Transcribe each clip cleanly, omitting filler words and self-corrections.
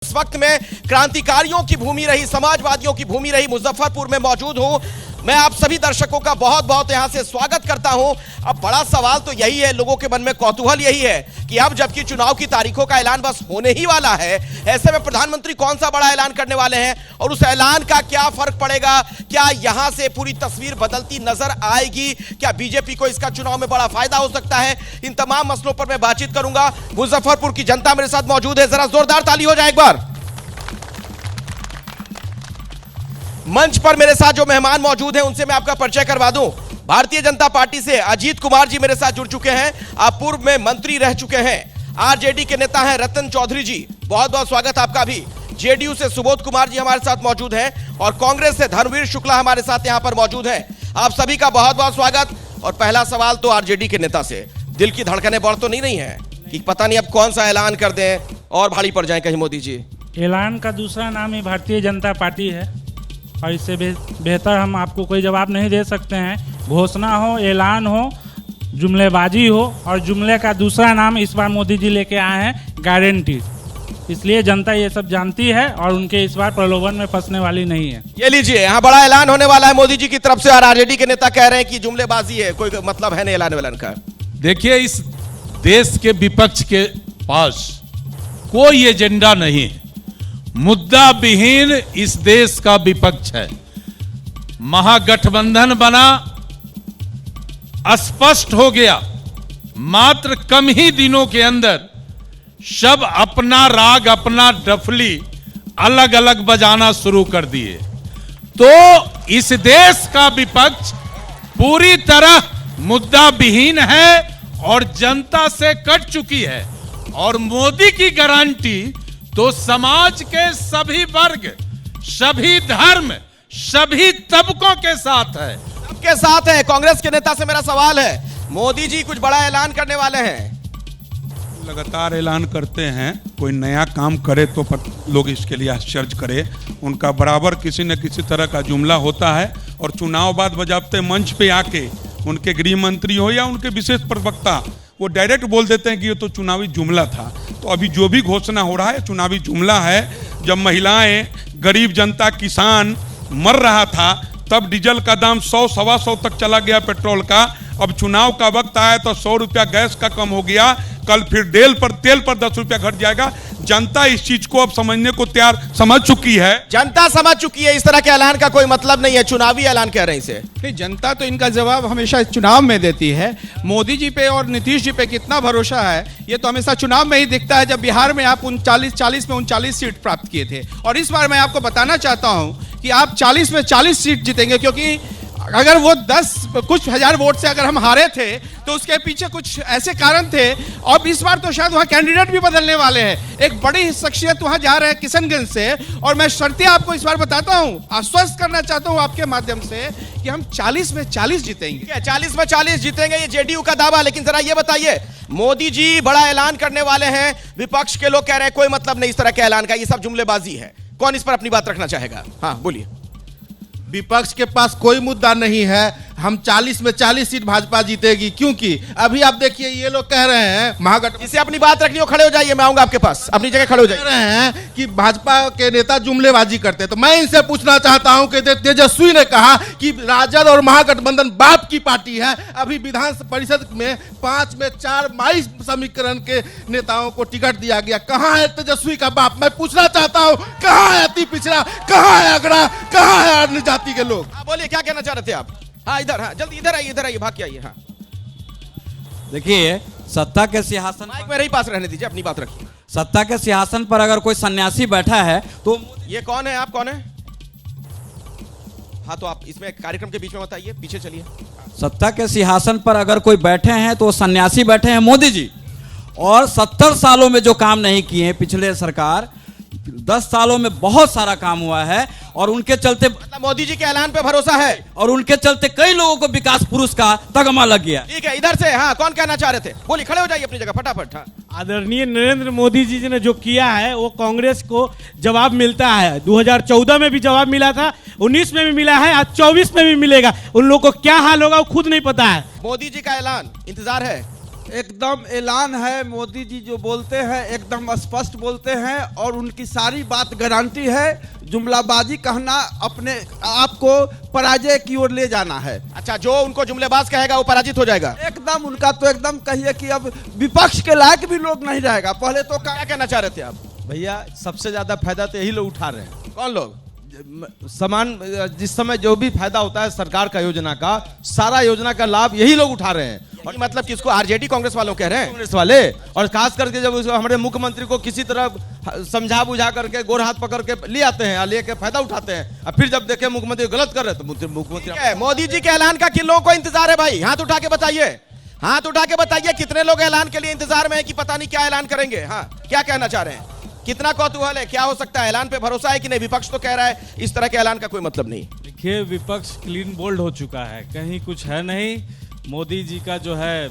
इस वक्त मैं क्रांतिकारियों की भूमि रही, समाजवादियों की भूमि रही मुजफ्फरपुर में मौजूद हूं। मैं आप सभी दर्शकों का बहुत बहुत यहां से स्वागत करता हूं। अब बड़ा सवाल तो यही है, लोगों के मन में कौतूहल यही है कि अब जबकि चुनाव की तारीखों का ऐलान बस होने ही वाला है, ऐसे में प्रधानमंत्री कौन सा बड़ा ऐलान करने वाले हैं और उस ऐलान का क्या फर्क पड़ेगा? क्या यहां से पूरी तस्वीर बदलती नजर आएगी? क्या बीजेपी को इसका चुनाव में बड़ा फायदा हो सकता है? इन तमाम मसलों पर मैं बातचीत करूंगा। मुजफ्फरपुर की जनता मेरे साथ मौजूद है, जरा जोरदार ताली हो जाए एक बार। मंच पर मेरे साथ जो मेहमान मौजूद हैं उनसे मैं आपका परिचय करवा दूं। भारतीय जनता पार्टी से अजीत कुमार जी मेरे साथ जुड़ चुके हैं, आप पूर्व में मंत्री रह चुके हैं। आरजेडी के नेता हैं रतन चौधरी जी, बहुत बहुत स्वागत आपका भी। जेडीयू से सुबोध कुमार जी हमारे साथ मौजूद हैं और कांग्रेस से धर्मवीर शुक्ला हमारे साथ यहां पर मौजूद हैं। आप सभी का बहुत बहुत स्वागत। और पहला सवाल तो आरजेडी के नेता से, दिल की धड़कनें बढ़ तो नहीं रही हैं कि पता नहीं अब कौन सा ऐलान कर दें और भारी पड़ जाए कहीं मोदी जी? ऐलान का दूसरा नाम ही भारतीय जनता पार्टी है और इससे बेहतर हम आपको कोई जवाब नहीं दे सकते हैं। घोषणा हो, ऐलान हो, जुमलेबाजी हो, और जुमले का दूसरा नाम इस बार मोदी जी लेके आए हैं गारंटी। इसलिए जनता ये सब जानती है और उनके इस बार प्रलोभन में फंसने वाली नहीं है। ये लीजिए, यहाँ बड़ा ऐलान होने वाला है मोदी जी की तरफ से और आरजेडी के नेता कह रहे हैं कि जुमलेबाजी है, कोई मतलब है नहीं ऐलान वैलान का। देखिए, इस देश के विपक्ष के पास कोई एजेंडा नहीं है, मुद्दा विहीन इस देश का विपक्ष है। महागठबंधन बना, स्पष्ट हो गया, मात्र कम ही दिनों के अंदर सब अपना राग, अपना डफली अलग अलग बजाना शुरू कर दिए। तो इस देश का विपक्ष पूरी तरह मुद्दा विहीन है और जनता से कट चुकी है। और मोदी की गारंटी तो समाज के सभी वर्ग, सभी धर्म, सभी तबकों के साथ है। सबके साथ है। कांग्रेस के नेता से मेरा सवाल है, मोदी जी कुछ बड़ा ऐलान करने वाले हैं? लगातार ऐलान करते हैं, कोई नया काम करे तो लोग इसके लिए आश्चर्य करे। उनका बराबर किसी न किसी तरह का जुमला होता है और चुनाव बाद बजाबते मंच पे आके उनके गृह मंत्री हो या उनके विशेष प्रवक्ता वो डायरेक्ट बोल देते हैं कि ये तो चुनावी जुमला था। तो अभी जो भी घोषणा हो रहा है चुनावी जुमला है। जब महिलाएं, गरीब जनता, किसान मर रहा था तब डीजल का दाम 100-125 तक चला गया, पेट्रोल का। अब चुनाव का वक्त आया तो 100 रुपया गैस का कम हो गया, कल फिर तेल पर 10 रुपया घट जाएगा। जनता इस चीज को अब समझने को तैयार समझ चुकी है। जनता समझ चुकी है, इस तरह के ऐलान का कोई मतलब नहीं है, चुनावी ऐलान कह रहे हैं इसे। नहीं, जनता तो इनका जवाब हमेशा चुनाव में देती है। मोदी जी पे और नीतीश जी पे कितना भरोसा है ये तो हमेशा चुनाव में ही दिखता है। जब बिहार में आप 39 में 39 सीट प्राप्त किए थे और इस बार मैं आपको बताना चाहता हूं कि आप 40 में 40 सीट जीतेंगे, क्योंकि अगर वो 10 कुछ हजार वोट से अगर हम हारे थे तो उसके पीछे कुछ ऐसे कारण थे। और इस बार तो शायद वहाँ कैंडिडेट भी बदलने वाले हैं। एक बड़ी शख्सियत वहाँ जा रहे हैं किशनगंज से, और मैं शर्तें आपको इस बार बताता हूँ, आश्वस्त करना चाहता हूँ आपके माध्यम से कि हम 40 में 40 जीतेंगे। 40 में 40 जीतेंगे, ये जेडीयू का दावा। लेकिन जरा ये बताइए, मोदी जी बड़ा ऐलान करने वाले हैं, विपक्ष के लोग कह रहे हैं कोई मतलब नहीं इस तरह के ऐलान का, ये सब जुमलेबाजी है। कौन इस पर अपनी बात रखना चाहेगा? हाँ बोलिए। विपक्ष के पास कोई मुद्दा नहीं है। हम 40 में 40 सीट भाजपा जीतेगी, क्योंकि अभी आप देखिए ये लोग कह रहे हैं महागठबंधन, जिसे अपनी बात रखनी हो खड़े हो जाइए, मैं आऊंगा आपके पास, अपनी जगह खड़े हो कह जाइए। रहे हैं कि भाजपा के नेता जुमलेबाजी करते हैं। तो मैं इनसे पूछना चाहता हूं कि तेजस्वी ने कहा कि राजद और महागठबंधन बाप की पार्टी है। अभी विधान परिषद में 5 में 4 22 समीकरण के नेताओं को टिकट दिया गया। कहां है तेजस्वी का बाप? मैं पूछना चाहता हूं, कहां है अति पिछड़ा, कहां है अगड़ा, कहां है अन्य जाति के लोग? बोलिए, क्या कहना चाह रहे थे आप? हाँ इधर, हाँ जल्दी इधर आइए, भाग के आइए। हाँ देखिए, सत्ता के सिंहासन माइक मेरे ही पास रहने दीजिए, अपनी बात रखिए। सत्ता के सिंहासन पर अगर कोई सन्यासी बैठा है तो ये कौन है? आप कौन है? हाँ तो आप इसमें कार्यक्रम के बीच में बताइए, पीछे चलिए। सत्ता के सिंहासन पर अगर कोई बैठे हैं तो सन्यासी बैठे हैं मोदी जी। और 70 सालों में जो काम नहीं किए हैं पिछले सरकार, 10 सालों में बहुत सारा काम हुआ है और उनके चलते, मतलब मोदी जी के ऐलान पे भरोसा है और उनके चलते कई लोगों को विकास पुरुष का तगमा लग गया। ठीक है, इधर से। हाँ कौन कहना चाह रहे थे? बोलिए, खड़े हो जाइए अपनी जगह फटाफट। हाँ आदरणीय नरेंद्र मोदी जी ने जो किया है वो कांग्रेस को जवाब मिलता है। 2014 में भी जवाब मिला था, 19 में भी मिला है, आज 24 में भी मिलेगा। उन लोगों को क्या हाल होगा वो खुद नहीं पता है। मोदी जी का ऐलान इंतजार है, एकदम ऐलान है। मोदी जी जो बोलते हैं एकदम स्पष्ट बोलते हैं और उनकी सारी बात गारंटी है। जुमलाबाजी कहना अपने आप को पराजय की ओर ले जाना है। अच्छा, जो उनको जुमलेबाज कहेगा वो पराजित हो जाएगा। एकदम उनका तो एकदम कहिए कि अब विपक्ष के लायक भी लोग नहीं रहेगा। पहले तो क्या कहना चाह रहे थे आप? भैया सबसे ज्यादा फायदा तो यही लोग उठा रहे हैं। कौन लोग? समान जिस समय जो भी फायदा होता है सरकार का योजना का, सारा योजना का लाभ यही लोग उठा रहे हैं। और मतलब किसको? आरजेडी कांग्रेस वालों कह रहे हैं? कांग्रेस वाले, और खास करके जब हमारे मुख्यमंत्री को किसी तरह समझा बुझा करके गोर हाथ पकड़ के ले आते हैं, लेके फायदा उठाते हैं, और फिर जब देखे मुख्यमंत्री गलत कर रहे तो मुख्यमंत्री। मोदी जी के ऐलान का किन लोगों को इंतजार है भाई? हाथ उठा के बताइए, हाथ उठा के बताइए कितने लोग ऐलान के लिए इंतजार में है कि पता नहीं क्या ऐलान करेंगे। हाँ, क्या कहना चाह रहे हैं? कितना कौतूहल है, क्या हो सकता है? ऐलान पे भरोसा है कि नहीं? विपक्ष तो कह रहा है इस तरह के ऐलान का कोई मतलब नहीं। देखिए, विपक्ष क्लीन बोल्ड हो चुका है, कहीं कुछ है नहीं। मोदी जी का जो है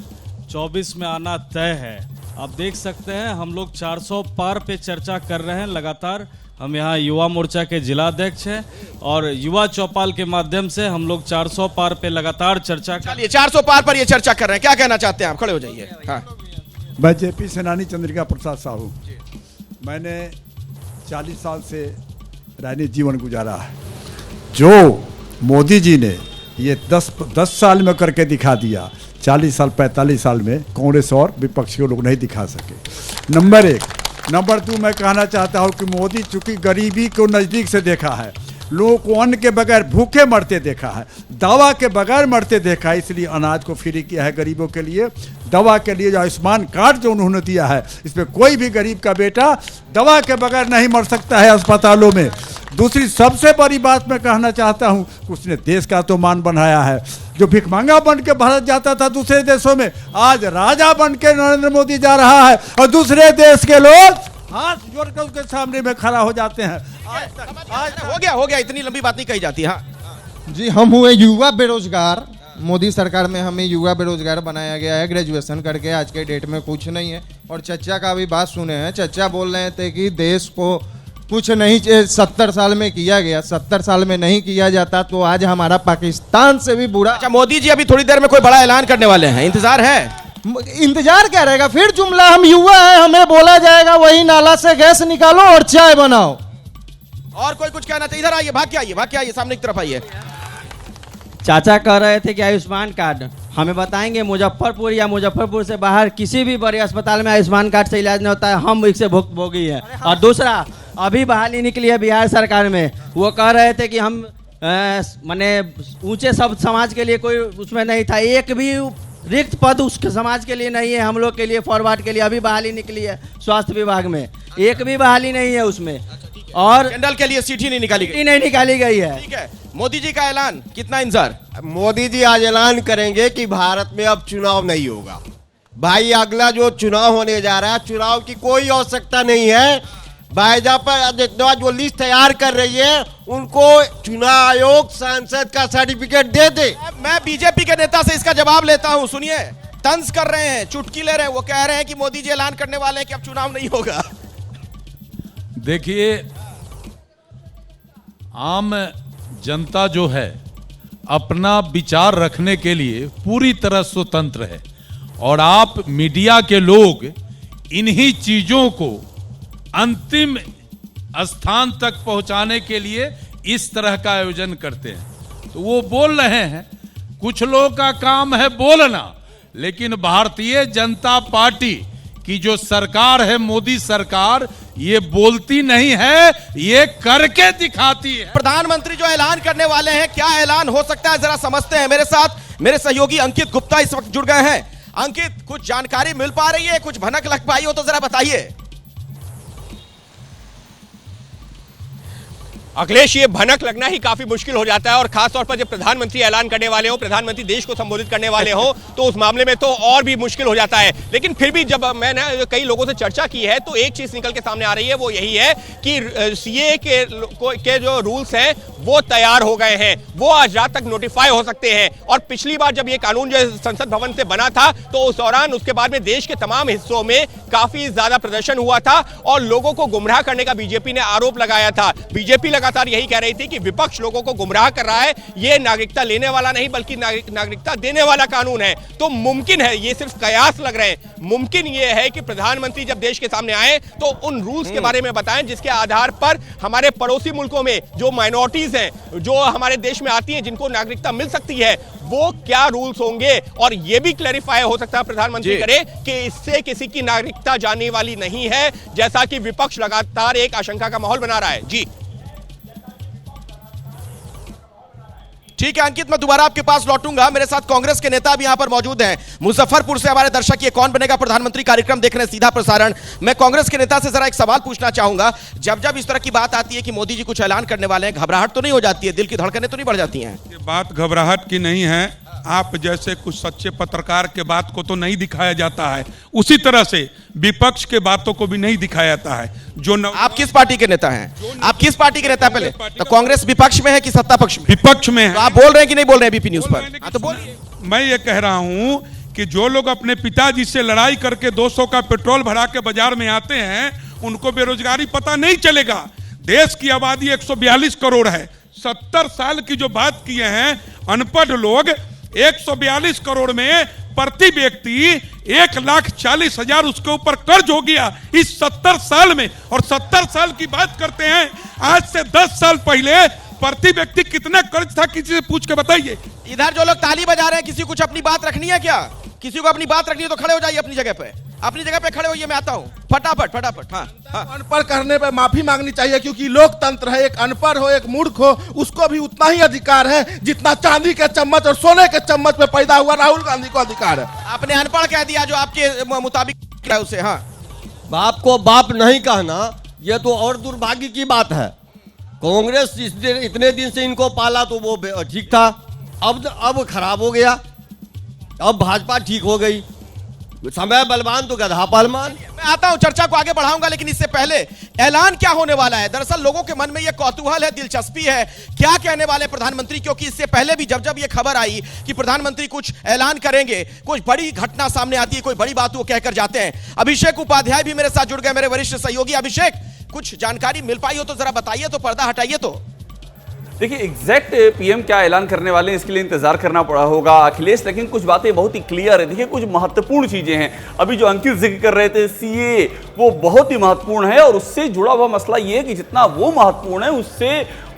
24 में आना तय है। आप देख सकते हैं हम लोग 400 पार पे चर्चा कर रहे हैं लगातार। हम यहाँ युवा मोर्चा के जिलाध्यक्ष हैं और युवा चौपाल के माध्यम से हम लोग 400 पार पे लगातार चर्चा चलिए 400 पार पर ये चर्चा कर रहे हैं, क्या कहना चाहते हैं आप? खड़े हो जाइए। हाँ, मैं जेपी सेनानी चंद्रिका प्रसाद साहू। मैंने 40 साल से राजनीतिक जीवन गुजारा है। जो मोदी जी ने ये 10 साल में करके दिखा दिया, 40 साल 45 साल में कांग्रेस और विपक्ष के लोग नहीं दिखा सके। नंबर 1। नंबर 2, मैं कहना चाहता हूँ कि मोदी चूंकि गरीबी को नज़दीक से देखा है, लोगों को अन्न के बगैर भूखे मरते देखा है, दवा के बगैर मरते देखा है, इसलिए अनाज को फ्री किया है गरीबों के लिए। दवा के लिए जो आयुष्मान कार्ड जो उन्होंने दिया है, इसमें कोई भी गरीब का बेटा दवा के बगैर नहीं मर सकता है अस्पतालों में। दूसरी सबसे बड़ी बात मैं कहना चाहता हूँ, उसने देश का तो मान बनाया है। जो भिखमंगा बन के भारत जाता था दूसरे देशों में, आज राजा बन के नरेंद्र मोदी जा रहा है और दूसरे देश के लोग हाथ जोड़कर उसके सामने में खड़ा हो जाते हैं। हो गया, इतनी लंबी बात नहीं कही जाती। हाँ जी, हम हुए युवा बेरोजगार। मोदी सरकार में हमें युवा बेरोजगार बनाया गया है, ग्रेजुएशन करके। आज के डेट में कुछ नहीं है। और चचा का भी बात सुने हैं, चचा बोल रहे थे कि देश को कुछ नहीं 70 साल में किया गया। 70 साल में नहीं किया जाता तो आज हमारा पाकिस्तान से भी बुरा। अच्छा, मोदी जी अभी थोड़ी देर में कोई बड़ा ऐलान करने वाले हैं, इंतजार है? इंतजार क्या रहेगा? फिर जुमला, हम युवा हैं, हमें बोला जाएगा वही नाला से गैस निकालो और चाय बनाओ। और कोई कुछ कहना चाहिए? इधर आइए, भाग के आइए, सामने की तरफ आइए। चाचा कह रहे थे कि आयुष्मान कार्ड हमें बताएंगे मुजफ्फरपुर या मुजफ्फरपुर से बाहर किसी भी बड़े अस्पताल में आयुष्मान कार्ड से इलाज नहीं होता है, हम इससे भुगतभोगी है। और दूसरा, अभी बहाली निकली है बिहार सरकार में, वो कह रहे थे कि हम माने ऊंचे सब समाज के लिए कोई उसमें नहीं था, एक भी रिक्त पद उसके समाज के लिए नहीं है। हम लोग के लिए फॉरवर्ड के लिए अभी बहाली निकली है स्वास्थ्य विभाग में, एक भी बहाली नहीं है उसमें। और जनरल के लिए सीट ही नहीं निकाली गई। नहीं निकाली गई है। ठीक है, मोदी जी का ऐलान, कितना इंतजार? मोदी जी आज ऐलान करेंगे कि भारत में अब चुनाव नहीं होगा। भाई, अगला जो चुनाव होने जा रहा है, चुनाव की कोई आवश्यकता नहीं है। भाजपा जो लिस्ट तैयार कर रही है, उनको चुनाव आयोग सांसद का सर्टिफिकेट दे दे। मैं बीजेपी के नेता से इसका जवाब लेता हूं, सुनिए। तंज कर रहे हैं, चुटकी ले रहे हैं। वो कह रहे हैं कि मोदी जी ऐलान करने वाले हैं कि अब चुनाव नहीं होगा। देखिए, आम जनता जो है अपना विचार रखने के लिए पूरी तरह स्वतंत्र है, और आप मीडिया के लोग इन्हीं चीजों को अंतिम स्थान तक पहुंचाने के लिए इस तरह का आयोजन करते हैं। तो वो बोल रहे हैं, कुछ लोगों का काम है बोलना, लेकिन भारतीय जनता पार्टी की जो सरकार है, मोदी सरकार, ये बोलती नहीं है, ये करके दिखाती है। प्रधानमंत्री जो ऐलान करने वाले हैं, क्या ऐलान हो सकता है, जरा समझते हैं। मेरे साथ मेरे सहयोगी अंकित गुप्ता इस वक्त जुड़ गए हैं। अंकित, कुछ जानकारी मिल पा रही है, कुछ भनक लग पाई हो तो जरा बताइए। अखिलेश, ये भनक लगना ही काफी मुश्किल हो जाता है, और खासतौर पर जब प्रधानमंत्री ऐलान करने वाले हो, प्रधानमंत्री देश को संबोधित करने वाले हो, तो उस मामले में तो और भी मुश्किल हो जाता है। लेकिन फिर भी जब मैंने कई लोगों से चर्चा की है, तो एक चीज निकल के सामने आ रही है, वो यही है कि सीए के जो रूल्स हैं वो तैयार हो गए हैं, वो आज रात तक नोटिफाई हो सकते हैं। और पिछली बार जब ये कानून जो संसद भवन से बना था, तो उस दौरान उसके बाद में देश के तमाम हिस्सों में काफी ज्यादा प्रदर्शन हुआ था और लोगों को गुमराह करने का बीजेपी ने आरोप लगाया था। बीजेपी लगातार यही कह रही थी कि विपक्ष लोगों को गुमराह कर रहा है, ये नागरिकता लेने वाला नहीं बल्कि नागरिकता देने वाला कानून है। तो मुमकिन है, ये सिर्फ कयास लग रहे हैं, मुमकिन ये है कि प्रधानमंत्री जब देश के सामने आए तो उन रूल्स के बारे में बताएं जिसके आधार पर हमारे पड़ोसी मुल्कों में जो माइनॉरिटीज हैं, जो हमारे देश में आती हैं, जिनको नागरिकता मिल सकती है, वो क्या रूल्स होंगे। और ये भी क्लैरिफाई हो सकता है प्रधानमंत्री करे कि इससे किसी की नागरिकता जाने वाली नहीं है, जैसा कि विपक्ष लगातार एक आशंका का माहौल बना रहा है। जी ठीक है अंकित, मैं दोबारा आपके पास लौटूंगा। मेरे साथ कांग्रेस के नेता भी यहां पर मौजूद हैं। मुजफ्फरपुर से हमारे दर्शक ये कौन बनेगा प्रधानमंत्री कार्यक्रम देख रहे हैं, सीधा प्रसारण। मैं कांग्रेस के नेता से जरा एक सवाल पूछना चाहूंगा। जब जब इस तरह की बात आती है कि मोदी जी कुछ ऐलान करने वाले हैं, घबराहट तो नहीं हो जाती है, दिल की धड़कनें तो नहीं बढ़ जाती हैं? ये बात घबराहट की नहीं है, आप जैसे कुछ सच्चे पत्रकार के बात को तो नहीं दिखाया जाता है, उसी तरह से विपक्ष के बातों को भी नहीं दिखाया जाता है। आप किस पार्टी के नेता हैं? आप किस पार्टी के नेता? पहले तो कांग्रेस विपक्ष में है कि सत्ता पक्ष में? विपक्ष में है। तो आप बोल रहे हैं कि नहीं बोल रहे हैं बीपी न्यूज पर? तो बोलिए। मैं ये कह रहा हूं कि जो लोग अपने पिताजी से लड़ाई करके 200 का पेट्रोल भरा के बाजार में आते हैं, उनको बेरोजगारी पता नहीं चलेगा। देश की आबादी 142 करोड़ है, 70 साल की जो बात किए हैं अनपढ़ लोग, 142 करोड़ में प्रति व्यक्ति 1,40,000 उसके ऊपर कर्ज हो गया इस 70 साल में। और 70 साल की बात करते हैं, आज से 10 साल पहले प्रति व्यक्ति कितना कर्ज था, किसी से पूछ के बताइए। इधर जो लोग ताली बजा रहे हैं, किसी को कुछ अपनी बात रखनी है क्या? किसी को अपनी बात रखनी है तो खड़े हो जाइए अपनी जगह पे, अपनी जगह पे खड़े होइए, मैं आता हूं फटाफट फटाफट। हाँ, अनपढ़ करने पे माफी मांगनी चाहिए, क्योंकि लोकतंत्र है, एक अनपढ़ हो एक मूर्ख हो उसको भी उतना ही अधिकार है जितना चांदी के चम्मच और सोने के चम्मच में पैदा हुआ राहुल गांधी को अधिकार है। आपने अनपढ़ कह दिया जो आपके मुताबिक है उसे। हाँ, बाप को बाप नहीं कहना यह तो और दुर्भाग्य की बात है। कांग्रेस इतने दिन से इनको पाला तो वो ठीक था, अब खराब हो गया, अब भाजपा ठीक हो गई। समय बलवान तो गधा पहलवान। मैं आता हूं, चर्चा को आगे बढ़ाऊंगा, लेकिन इससे पहले ऐलान क्या होने वाला है? दरअसल लोगों के मन में यह कौतूहल है, दिलचस्पी है, क्या कहने वाले प्रधानमंत्री, क्योंकि इससे पहले भी जब जब यह खबर आई कि प्रधानमंत्री कुछ ऐलान करेंगे, कुछ बड़ी घटना सामने आती है, कोई बड़ी बात वो कहकर जाते हैं। अभिषेक उपाध्याय भी मेरे साथ जुड़ गए, मेरे वरिष्ठ सहयोगी। अभिषेक, कुछ जानकारी मिल पाई हो तो जरा बताइए, तो पर्दा हटाइए। तो देखिए एग्जैक्ट पीएम क्या ऐलान करने वाले हैं इसके लिए इंतजार करना पड़ा होगा अखिलेश, लेकिन कुछ बातें बहुत ही क्लियर है। देखिए कुछ महत्वपूर्ण चीजें हैं, अभी जो अंकित जिक्र कर रहे थे सीए, वो बहुत ही महत्वपूर्ण है और उससे जुड़ा हुआ मसला ये है कि जितना वो महत्वपूर्ण है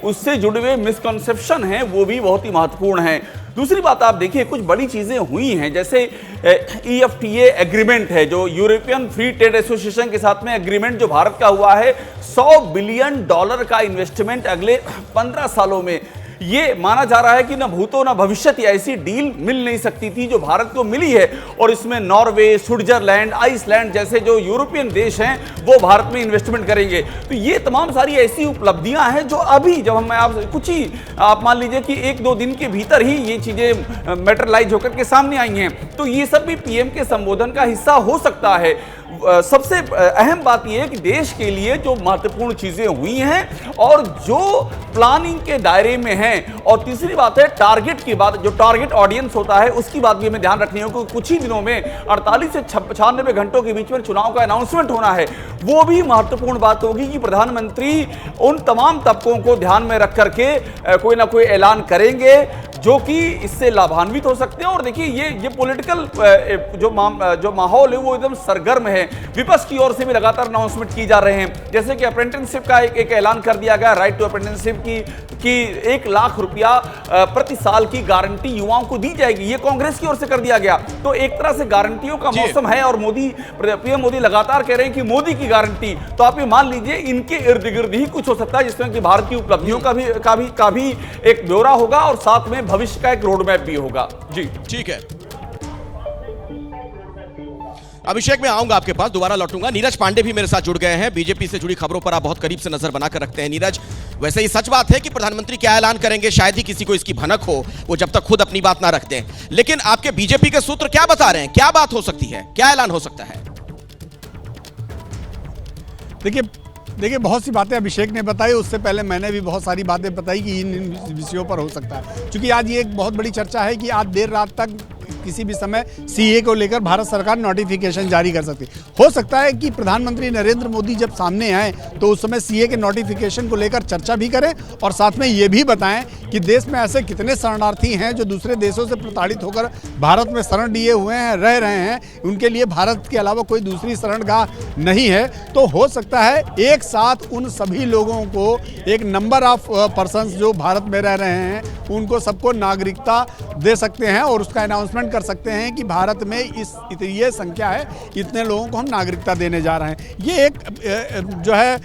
उससे जुड़े हुए मिसकंसेप्शन हैं वो भी बहुत ही महत्वपूर्ण है। दूसरी बात आप देखिए कुछ बड़ी चीजें हुई हैं, जैसे EFTA एग्रीमेंट है जो यूरोपियन फ्री ट्रेड एसोसिएशन के साथ में एग्रीमेंट जो भारत का हुआ है, $100 बिलियन का इन्वेस्टमेंट अगले 15 सालों में। ये माना जा रहा है कि न भूतो न भविष्यत ऐसी डील मिल नहीं सकती थी जो भारत को मिली है, और इसमें नॉर्वे, स्विट्जरलैंड, आइसलैंड जैसे जो यूरोपियन देश हैं वो भारत में इन्वेस्टमेंट करेंगे। तो ये तमाम सारी ऐसी उपलब्धियां हैं जो अभी जब मैं आप मान लीजिए कि 1-2 दिन के भीतर ही ये चीजें मैटेरियलाइज होकर के सामने आई हैं, तो ये सब भी पीएम के संबोधन का हिस्सा हो सकता है। सबसे अहम बात यह है कि देश के लिए जो महत्वपूर्ण चीजें हुई हैं और जो प्लानिंग के दायरे में हैं, और तीसरी बात है टारगेट की बात, जो टारगेट ऑडियंस होता है उसकी बात भी हमें ध्यान रखनी होगी। कुछ ही दिनों में 48 से 96 घंटों के बीच में चुनाव का अनाउंसमेंट होना है, वो भी महत्वपूर्ण बात होगी कि प्रधानमंत्री उन तमाम तबकों को ध्यान में रख करके कोई ना कोई ऐलान करेंगे जो कि इससे लाभान्वित हो सकते हैं। और देखिए ये पॉलिटिकल जो माहौल है वो एकदम सरगर्म है। विपक्ष की ओर से भी लगातार अनाउंसमेंट की जा रहे हैं, जैसे कि अप्रेंटिसशिप का एक ऐलान कर दिया गया, राइट टू अप्रेंटिसशिप की 1 लाख रुपया प्रति साल की गारंटी युवाओं को दी जाएगी, ये कांग्रेस की ओर से कर दिया गया। तो एक तरह से गारंटियों का मौसम है और पीएम मोदी लगातार कह रहे हैं कि मोदी की गारंटी, तो आप ये मान लीजिए इनके इर्द गिर्द ही कुछ हो सकता है जिसमें कि भारत की उपलब्धियों का भी एक ब्यौरा होगा और साथ में भविष्य का एक रोड मैप भी होगा। जी ठीक है अभिषेक, मैं आऊंगा आपके पास, दोबारा लौटूंगा। नीरज पांडे भी मेरे साथ जुड़ गए हैं, बीजेपी से जुड़ी खबरों पर आप बहुत करीब से नजर बनाकर रखते हैं। नीरज, वैसे ही सच बात है कि प्रधानमंत्री क्या ऐलान करेंगे शायद ही किसी को इसकी भनक हो, वो जब तक खुद अपनी बात ना रखते हैं, लेकिन आपके बीजेपी के सूत्र क्या बता रहे हैं, क्या बात हो सकती है, क्या ऐलान हो सकता है? देखिए बहुत सी बातें अभिषेक ने बताई, उससे पहले मैंने भी बहुत सारी बातें बताई कि इन विषयों पर हो सकता है, क्योंकि आज ये एक बहुत बड़ी चर्चा है कि आज देर रात तक किसी भी समय सीए को लेकर भारत सरकार नोटिफिकेशन जारी कर सकती है। हो सकता है कि प्रधानमंत्री नरेंद्र मोदी जब सामने आए तो उस समय सीए के नोटिफिकेशन को लेकर चर्चा भी करें और साथ में ये भी बताएं कि देश में ऐसे कितने शरणार्थी हैं जो दूसरे देशों से प्रताड़ित होकर भारत में शरण लिए हुए हैं, रह रहे हैं, उनके लिए भारत के अलावा कोई दूसरी शरणगाह नहीं है। तो हो सकता है एक साथ उन सभी लोगों को, एक नंबर ऑफ पर्सन्स जो भारत में रह रहे हैं, उनको सबको नागरिकता दे सकते हैं और उसका अनाउंसमेंट कर सकते हैं कि भारत में ये संख्या है, इतने लोगों को हम नागरिकता देने जा रहे हैं। ये एक जो है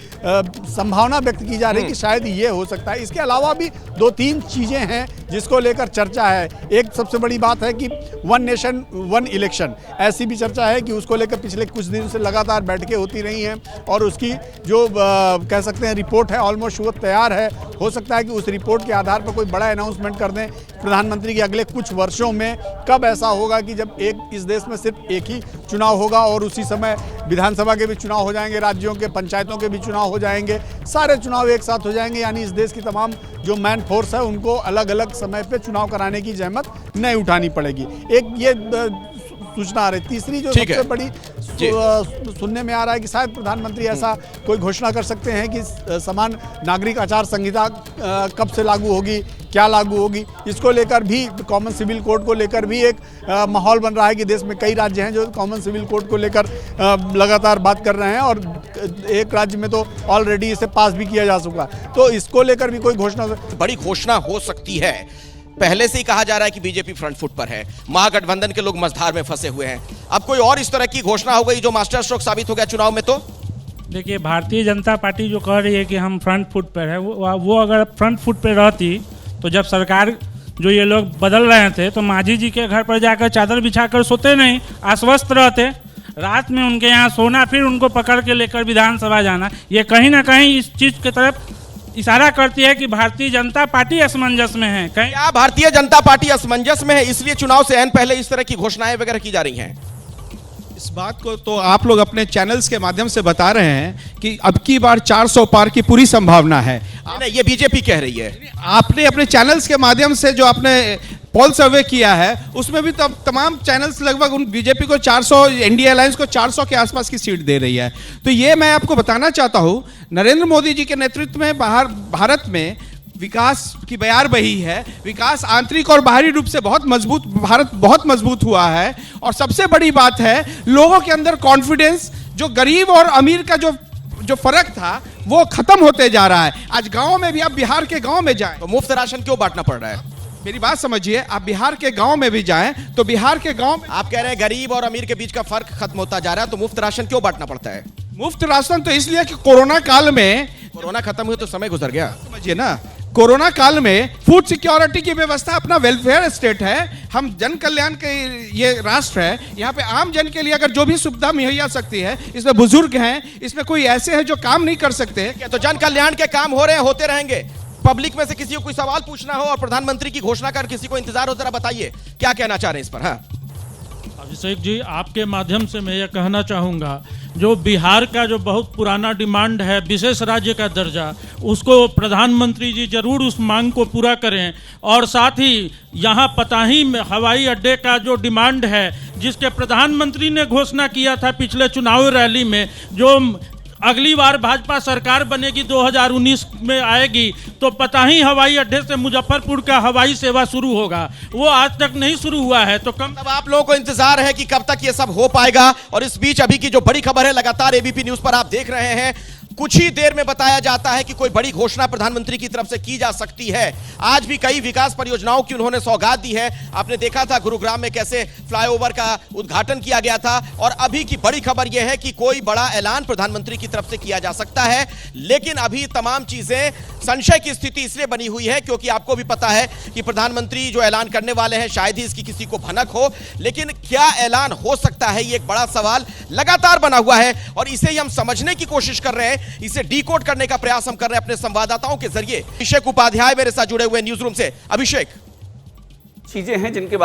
संभावना व्यक्त की जा रही है कि शायद ये हो सकता है। इसके अलावा भी 2-3 चीज़ें हैं जिसको लेकर चर्चा है। एक सबसे बड़ी बात है कि वन नेशन वन इलेक्शन, ऐसी भी चर्चा है कि उसको लेकर पिछले कुछ दिन से लगातार बैठकें होती रही हैं और उसकी जो कह सकते हैं रिपोर्ट है ऑलमोस्ट वो तैयार है। हो सकता है कि उस रिपोर्ट के आधार पर कोई बड़ा अनाउंसमेंट कर दें प्रधानमंत्री के अगले कुछ वर्षों में। कब ऐसा होगा कि जब इस देश में सिर्फ एक ही चुनाव होगा और उसी समय विधानसभा के भी चुनाव हो जाएंगे, राज्यों के पंचायतों के भी चुनाव हो जाएंगे, सारे चुनाव एक साथ हो जाएंगे, यानी इस देश की तमाम जो मैन फोर्स है उनको अलग अलग समय पे चुनाव कराने की जहमत नहीं उठानी पड़ेगी। एक ये सूचना आ रही। तीसरी जो सबसे बड़ी सुनने में आ रहा है कि शायद प्रधानमंत्री ऐसा कोई घोषणा कर सकते हैं कि समान नागरिक आचार संहिता कब से लागू होगी, क्या लागू होगी, इसको लेकर भी कॉमन सिविल कोड को लेकर भी एक माहौल बन रहा है कि देश में कई राज्य हैं जो कॉमन सिविल कोड को लेकर लगातार बात कर रहे हैं और एक राज्य में तो ऑलरेडी इसे पास भी किया जा चुका। तो इसको लेकर भी कोई घोषणा, बड़ी घोषणा हो सकती है। पहले से ही कहा जा रहा है कि बीजेपी फ्रंट फुट पर है, महागठबंधन के लोग मझधार में फंसे हुए हैं। अब कोई और इस तरह की घोषणा हो गई जो मास्टर स्ट्रोक साबित हो गया चुनाव में। तो देखिए, भारतीय जनता पार्टी जो कह रही है कि हम फ्रंट फुट पर है, वो अगर फ्रंट फुट पर रहती तो जब सरकार जो ये लोग बदल रहे थे तो मांझी जी के घर पर जाकर चादर बिछाकर सोते नहीं, आश्वस्त रहते। रात में उनके यहाँ सोना, फिर उनको पकड़ के लेकर विधानसभा जाना, ये कहीं ना कहीं इस चीज़ की तरफ इशारा करती है कि भारतीय जनता पार्टी असमंजस में है। क्या भारतीय जनता पार्टी असमंजस में है, इसलिए चुनाव से ऐन पहले इस तरह की घोषणाएं वगैरह की जा रही हैं? इस बात को तो आप लोग अपने चैनल्स के माध्यम से बता रहे हैं कि अब की बार 400 पार की पूरी संभावना है। नहीं, ये बीजेपी कह रही है। आपने अपने चैनल्स के माध्यम से जो आपने पोल सर्वे किया है उसमें भी तो तमाम चैनल्स लगभग उन बीजेपी को 400, एनडीए अलायंस को 400 के आसपास की सीट दे रही है। तो ये मैं आपको बताना चाहता हूँ, नरेंद्र मोदी जी के नेतृत्व में भारत में विकास की बयार बही है। विकास आंतरिक और बाहरी रूप से बहुत मजबूत, भारत बहुत मजबूत हुआ है। और सबसे बड़ी बात है लोगों के अंदर कॉन्फिडेंस, जो गरीब और अमीर का जो फर्क था वो खत्म होते जा रहा है। आज गांव में भी, आप बिहार के गांव में जाएं तो मुफ्त राशन क्यों बांटना पड़ रहा है? मेरी बात समझिए, आप बिहार के गांव में भी जाएं तो बिहार के गांव में, आप कह रहे हैं गरीब और अमीर के बीच का फर्क खत्म होता जा रहा है, तो मुफ्त राशन क्यों बांटना पड़ता है? मुफ्त राशन तो इसलिए कि कोरोना काल में, कोरोना खत्म हुए तो समय गुजर गया, समझिए ना, कोरोना काल में फूड सिक्योरिटी की व्यवस्था अपना वेलफेयर स्टेट है। हम जन कल्याण के ये राष्ट्र है, यहाँ पे आम जन के लिए अगर जो भी सुविधा मुहैया सकती है, इसमें बुजुर्ग हैं, इसमें कोई ऐसे हैं जो काम नहीं कर सकते, तो जन कल्याण के काम हो रहे हैं, होते रहेंगे। पब्लिक में से किसी को कोई सवाल पूछना हो और प्रधानमंत्री की घोषणा कर किसी को इंतजार हो, जरा बताइए क्या कहना चाह रहे हैं इस पर। हाँ अभिषेक जी, आपके माध्यम से मैं ये कहना चाहूँगा, जो बिहार का जो बहुत पुराना डिमांड है विशेष राज्य का दर्जा, उसको प्रधानमंत्री जी जरूर उस मांग को पूरा करें। और साथ ही यहाँ पताही में हवाई अड्डे का जो डिमांड है, जिसके प्रधानमंत्री ने घोषणा किया था पिछले चुनावी रैली में, जो अगली बार भाजपा सरकार बनेगी 2019 में आएगी तो पताही हवाई अड्डे से मुजफ्फरपुर का हवाई सेवा शुरू होगा, वो आज तक नहीं शुरू हुआ है। तो कम अब आप लोगों को इंतजार है कि कब तक ये सब हो पाएगा। और इस बीच अभी की जो बड़ी खबर है, लगातार एबीपी न्यूज पर आप देख रहे हैं, कुछ ही देर में बताया जाता है कि कोई बड़ी घोषणा प्रधानमंत्री की तरफ से की जा सकती है। आज भी कई विकास परियोजनाओं की उन्होंने सौगात दी है। आपने देखा था गुरुग्राम में कैसे फ्लाईओवर का उद्घाटन किया गया था। और अभी की बड़ी खबर यह है कि कोई बड़ा ऐलान प्रधानमंत्री की तरफ से किया जा सकता है, लेकिन अभी तमाम चीजें संशय की स्थिति इसलिए बनी हुई है क्योंकि आपको भी पता है कि प्रधानमंत्री जो ऐलान करने वाले हैं शायद ही इसकी किसी को भनक हो, लेकिन क्या ऐलान हो सकता है, ये एक बड़ा सवाल लगातार बना हुआ है। और इसे ही हम समझने की कोशिश कर रहे हैं, इसे डीकोड करने का प्रयास हम कर रहे हैं अपने संवाददाताओं के जरिए। अभिषेक उपाध्याय मेरे साथ जुड़े हुए न्यूज रूम से। अभिषेक, चीजें हैं जिनके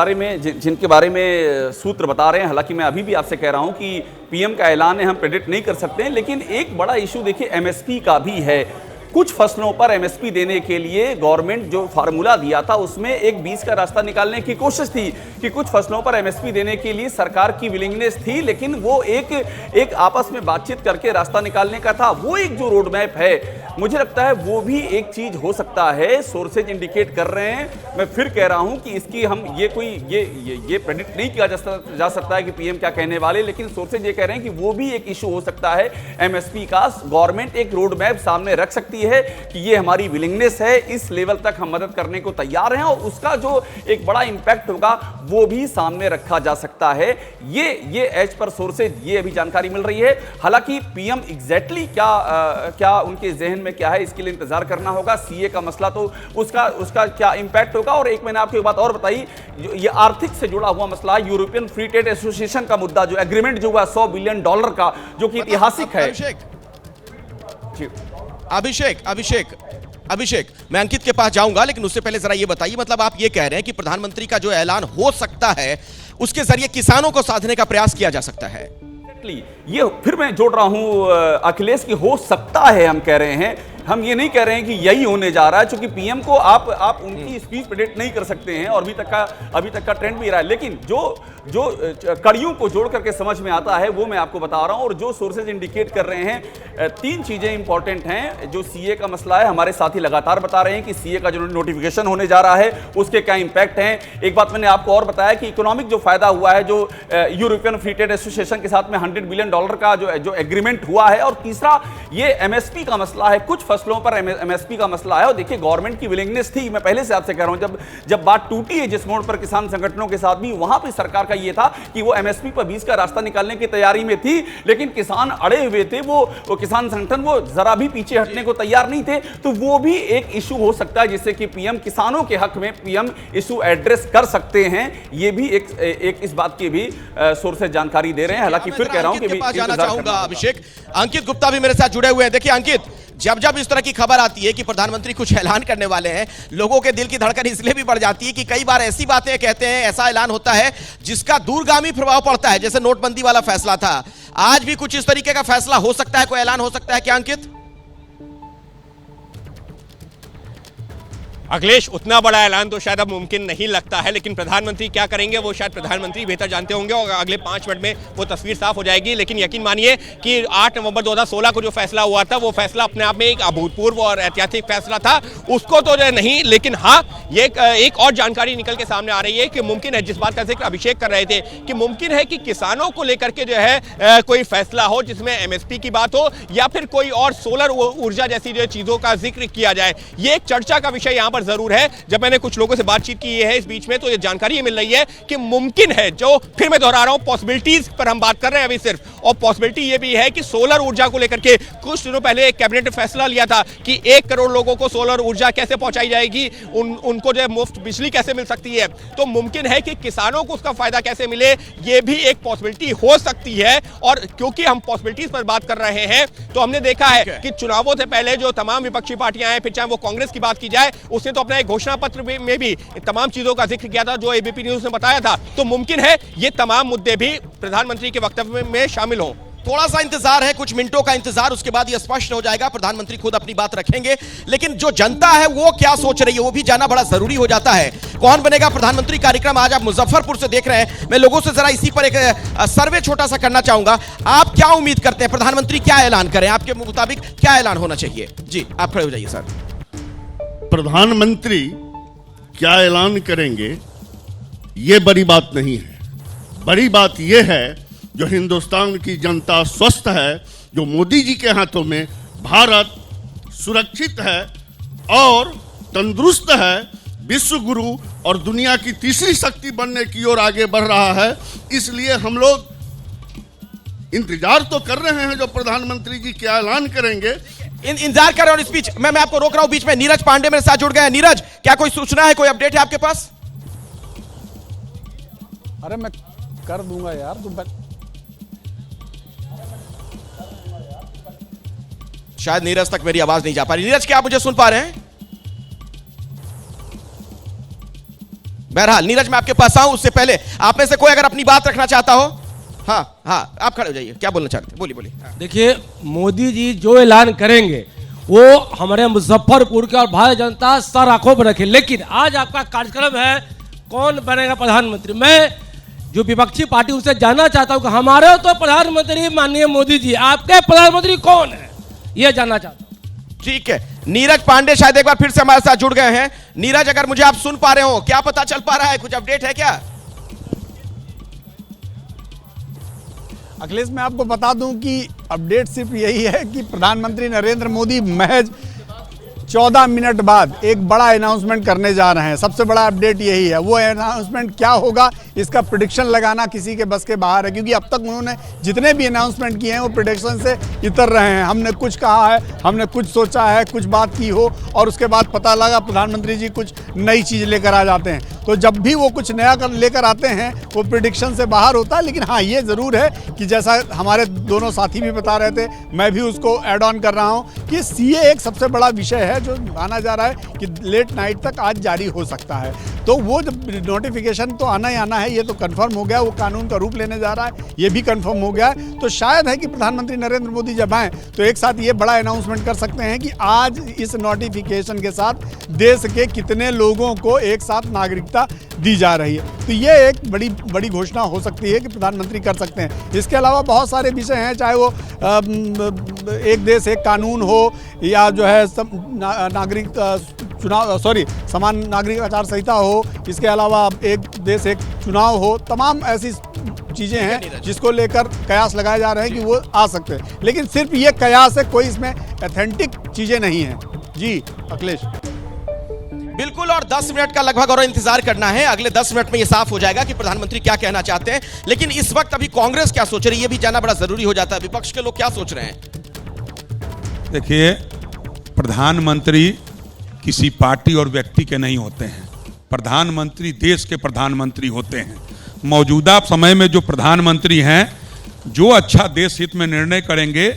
बारे में सूत्र बता रहे हैं। हालांकि मैं अभी भी आपसे कह रहा हूं कि पीएम का ऐलान है, हम प्रेडिक्ट नहीं कर सकते हैं, लेकिन एक बड़ा इशू देखिए एमएसपी का भी है कुछ फसलों पर एमएसपी देने के लिए गवर्नमेंट जो फार्मूला दिया था उसमें एक बीच का रास्ता निकालने की कोशिश थी कि कुछ फसलों पर एमएसपी देने के लिए सरकार की विलिंगनेस थी, लेकिन वो एक आपस में बातचीत करके रास्ता निकालने का था। वो एक जो रोड मैप है, मुझे लगता है वो भी एक चीज हो सकता है। सोर्सेज इंडिकेट कर रहे हैं। मैं फिर कह रहा हूं कि इसकी हम ये प्रेडिक्ट नहीं किया जा सकता है कि पीएम क्या कहने वाले, लेकिन सोर्सेज ये कह रहे हैं कि वो भी एक इशू हो सकता है एमएसपी का। गवर्नमेंट एक रोड मैप सामने रख सकती है कि ये हमारी विलिंगनेस है, इस लेवल तक हम मदद करने को तैयार हैं, और उसका जो एक बड़ा इंपैक्ट होगा वो भी सामने रखा जा सकता है। ये एज पर सोर्सेज ये अभी जानकारी मिल रही है। हालांकि पीएम एग्जैक्टली क्या उनके जहन में क्या है, इसके लिए इंतजार करना होगा। सीए का मसला तो उसका क्या इंपैक्ट होगा। और एक मैंने आपको एक बात और बताई, ये आर्थिक से जुड़ा हुआ मसला, यूरोपियन फ्री ट्रेड एसोसिएशन का मुद्दा, जो एग्रीमेंट जो हुआ $100 बिलियन का, जो कि ऐतिहासिक है। अभिषेक, मैं अंकित के पास जाऊंगा, लेकिन उससे पहले जरा ये बताइए, मतलब आप ये कह रहे हैं कि प्रधानमंत्री का जो ऐलान हो सकता है उसके जरिए किसानों को साधने का प्रयास किया जा सकता है। ये फिर मैं जोड़ रहा हूं अखिलेश की हो सकता है, हम कह रहे हैं, हम ये नहीं कह रहे हैं कि यही होने जा रहा है, क्योंकि पीएम को आप उनकी स्पीच प्रेडिक्ट नहीं कर सकते हैं, और अभी तक का ट्रेंड भी रहा है। लेकिन जो कड़ियों को जोड़ करके समझ में आता है वो मैं आपको बता रहा हूं। और जो सोर्सेज इंडिकेट कर रहे हैं, 3 चीजें इंपॉर्टेंट हैं। जो सीए का मसला है, हमारे साथी लगातार बता रहे हैं कि सीए का जो नोटिफिकेशन होने जा रहा है उसके क्या इंपैक्ट हैं। एक बात मैंने आपको और बताया कि इकोनॉमिक जो फायदा हुआ है, जो यूरोपियन फ्री ट्रेड एसोसिएशन के साथ में $100 बिलियन का जो एग्रीमेंट हुआ है। और तीसरा ये एमएसपी का मसला है, कुछ फसलों पर एमएसपी का मसला है। और देखिए, गवर्नमेंट की विलिंगनेस थी, मैं पहले से आपसे कह रहा हूं, जब बात टूटी है जिस मोड़ पर किसान संगठनों के साथ भी, वहां पे सरकार का ये था कि वो एमएसपी पर बीच का रास्ता निकालने की तैयारी में थी, लेकिन किसान अड़े हुए थे। वो किसान संगठन वो जरा भी पीछे हटने को तैयार नहीं थे। तो वो भी एक इशू हो सकता है जिससे कि पीएम किसानों के हक में पीएम इशू एड्रेस कर सकते हैं। ये भी एक इस बात की भी सोर्सेज जानकारी दे रहे हैं। हालांकि फिर कह रहा हूं कि जाना चाहूंगा अभिषेक, अंकित गुप्ता भी मेरे साथ जुड़े हुए हैं। देखिए अंकित, जब इस तरह की खबर आती है कि प्रधानमंत्री कुछ ऐलान करने वाले हैं, लोगों के दिल की धड़कन इसलिए भी बढ़ जाती है कि कई बार ऐसी बातें कहते हैं, ऐसा ऐलान होता है जिसका दूरगामी प्रभाव पड़ता है। जैसे नोटबंदी वाला फैसला था, आज भी कुछ इस तरीके का फैसला हो सकता है, कोई ऐलान हो सकता है क्या अंकित? अखिलेश, उतना बड़ा ऐलान तो शायद अब मुमकिन नहीं लगता है, लेकिन प्रधानमंत्री क्या करेंगे वो शायद प्रधानमंत्री बेहतर जानते होंगे, और अगले 5 मिनट में वो तस्वीर साफ हो जाएगी। लेकिन यकीन मानिए कि 8 नवंबर 2016 को जो फैसला हुआ था, वो फैसला अपने आप में एक अभूतपूर्व और ऐतिहासिक फैसला था, उसको तो जो नहीं। लेकिन हाँ, ये एक और जानकारी निकल के सामने आ रही है कि मुमकिन है, जिस बात का जिक्र अभिषेक कर रहे थे, कि मुमकिन है कि किसानों को लेकर के जो है कोई फैसला हो जिसमें एमएसपी की बात हो, या फिर कोई और सोलर ऊर्जा जैसी जो चीजों का जिक्र किया जाए। ये एक चर्चा का विषय यहाँ पर जरूर है। जब मैंने कुछ लोगों से बातचीत की है इस बीच में, तो ये जानकारी ये मिल रही है कि मुमकिन है, जो फिर मैं दोहरा रहा हूं, पॉसिबिलिटीज पर हम बात कर रहे हैं अभी सिर्फ, और पॉसिबिलिटी ये भी है कि सोलर ऊर्जा को लेकर के कुछ दिनों पहले एक कैबिनेट ने फैसला लिया था कि 1 करोड़ लोगों को सोलर ऊर्जा कैसे पहुंचाई जाएगी, उनको जो है मुफ्त बिजली कैसे मिल सकती है। तो मुमकिन है कि किसानों को उसका फायदा कैसे मिले, ये भी एक पॉसिबिलिटी हो सकती है। और क्योंकि हम पॉसिबिलिटीज पर बात कर रहे हैं, तो हमने देखा है कि चुनावों से पहले जो तमाम विपक्षी पार्टियां हैं, फिर चाहे वो कांग्रेस की बात की जाए, उसने तो अपना एक घोषणा पत्र में भी तमाम चीजों का जिक्र किया था जो एबीपी न्यूज ने बताया था। तो मुमकिन है ये तमाम मुद्दे भी प्रधानमंत्री के वक्तव्य में शामिल हों। थोड़ा सा इंतजार है, कुछ मिनटों का इंतजार, उसके बाद यह स्पष्ट हो जाएगा। प्रधानमंत्री खुद अपनी बात रखेंगे, लेकिन जो जनता है वो क्या सोच रही है वो भी जानना बड़ा जरूरी हो जाता है। कौन बनेगा प्रधानमंत्री कार्यक्रम आज आप मुजफ्फरपुर से देख रहे हैं। मैं लोगों से जरा इसी पर एक सर्वे छोटा सा करना चाहूंगा। आप क्या उम्मीद करते हैं, प्रधानमंत्री क्या ऐलान करें, आपके मुताबिक क्या ऐलान होना चाहिए? जी आप खड़े हो जाइए सर। प्रधानमंत्री क्या ऐलान करेंगे ये बड़ी बात नहीं है। बड़ी बात ये है जो हिंदुस्तान की जनता स्वस्थ है, जो मोदी जी के हाथों में भारत सुरक्षित है और तंदुरुस्त है, विश्व गुरु और दुनिया की तीसरी शक्ति बनने की ओर आगे बढ़ रहा है। इसलिए हम लोग इंतजार तो कर रहे हैं जो प्रधानमंत्री जी क्या ऐलान करेंगे। इंतजार कर रहे हो स्पीच। मैं आपको रोक रहा हूं बीच में। नीरज पांडे मेरे साथ जुड़ गए हैं। नीरज, क्या कोई सूचना है, कोई अपडेट है आपके पास? अरे मैं कर दूंगा यार, तुम शायद नीरज तक मेरी आवाज नहीं जा पा रही। नीरज, क्या आप मुझे सुन पा रहे हैं? बहरहाल नीरज, मैं आपके पास आऊं उससे पहले आप में से कोई अगर अपनी बात रखना चाहता हो। हाँ, आप खड़े हो जाइए, क्या बोलना चाहते हैं, बोलिए। देखिए, मोदी जी जो ऐलान करेंगे वो हमारे मुजफ्फरपुर के और भारतीय जनता सर आंखों पर रखे। लेकिन आज आपका कार्यक्रम है कौन बनेगा प्रधानमंत्री। मैं जो विपक्षी पार्टी उनसे जानना चाहता हूं कि हमारे तो प्रधानमंत्री माननीय मोदी जी, आपके प्रधानमंत्री कौन है, यह जानना चाहता हूं। ठीक है, नीरज पांडे शायद एक बार फिर से हमारे साथ जुड़ गए हैं। नीरज, अगर मुझे आप सुन पा रहे हो, क्या पता चल पा रहा है, कुछ अपडेट है क्या? अखिलेश, मैं आपको बता दूं कि अपडेट सिर्फ यही है कि प्रधानमंत्री नरेंद्र मोदी महज 14 मिनट बाद एक बड़ा अनाउंसमेंट करने जा रहे हैं। सबसे बड़ा अपडेट यही है। वो अनाउंसमेंट क्या होगा इसका प्रेडिक्शन लगाना किसी के बस के बाहर है, क्योंकि अब तक उन्होंने जितने भी अनाउंसमेंट किए हैं वो प्रेडिक्शन से इतर रहे हैं। हमने कुछ कहा है, हमने कुछ सोचा है, कुछ बात की हो और उसके बाद पता लगा प्रधानमंत्री जी कुछ नई चीज़ लेकर आ जाते हैं। तो जब भी वो कुछ नया लेकर आते हैं वो प्रेडिक्शन से बाहर होता है। लेकिन हाँ, ये ज़रूर है कि जैसा हमारे दोनों साथी भी बता रहे थे, मैं भी उसको ऐड ऑन कर रहा हूँ कि सीए एक सबसे बड़ा विषय है जो माना जा रहा है कि लेट नाइट तक आज जारी हो सकता है। तो वो जब नोटिफिकेशन तो आना ही आना है, ये तो कंफर्म हो गया, वो कानून का रूप लेने जा रहा है, ये भी कंफर्म हो गया है। तो शायद है कि प्रधानमंत्री नरेंद्र मोदी जब आएँ तो एक साथ ये बड़ा अनाउंसमेंट कर सकते हैं कि आज इस नोटिफिकेशन के साथ देश के कितने लोगों को एक साथ नागरिकता दी जा रही है। तो ये एक बड़ी घोषणा हो सकती है कि प्रधानमंत्री कर सकते हैं। इसके अलावा बहुत सारे विषय हैं, चाहे वो एक देश एक कानून हो या जो है समान नागरिक आचार संहिता हो, इसके अलावा एक देश एक चुनाव हो, तमाम ऐसी चीज़ें हैं जिसको लेकर कयास लगाए जा रहे हैं कि वो आ सकते हैं। लेकिन सिर्फ ये कयास है, कोई इसमें ऑथेंटिक चीज़ें नहीं हैं। जी अखिलेश, बिल्कुल, और 10 मिनट का लगभग और इंतजार करना है। अगले 10 मिनट में यह साफ हो जाएगा कि प्रधानमंत्री क्या कहना चाहते हैं। लेकिन इस वक्त अभी कांग्रेस क्या सोच रही है, ये भी जानना बड़ा जरूरी हो जाता है। विपक्ष के लोग क्या सोच रहे हैं? देखिए, प्रधानमंत्री किसी पार्टी और व्यक्ति के नहीं होते हैं। प्रधानमंत्री देश के प्रधानमंत्री होते हैं। मौजूदा समय में जो प्रधानमंत्री हैं, जो अच्छा देश हित में निर्णय करेंगे,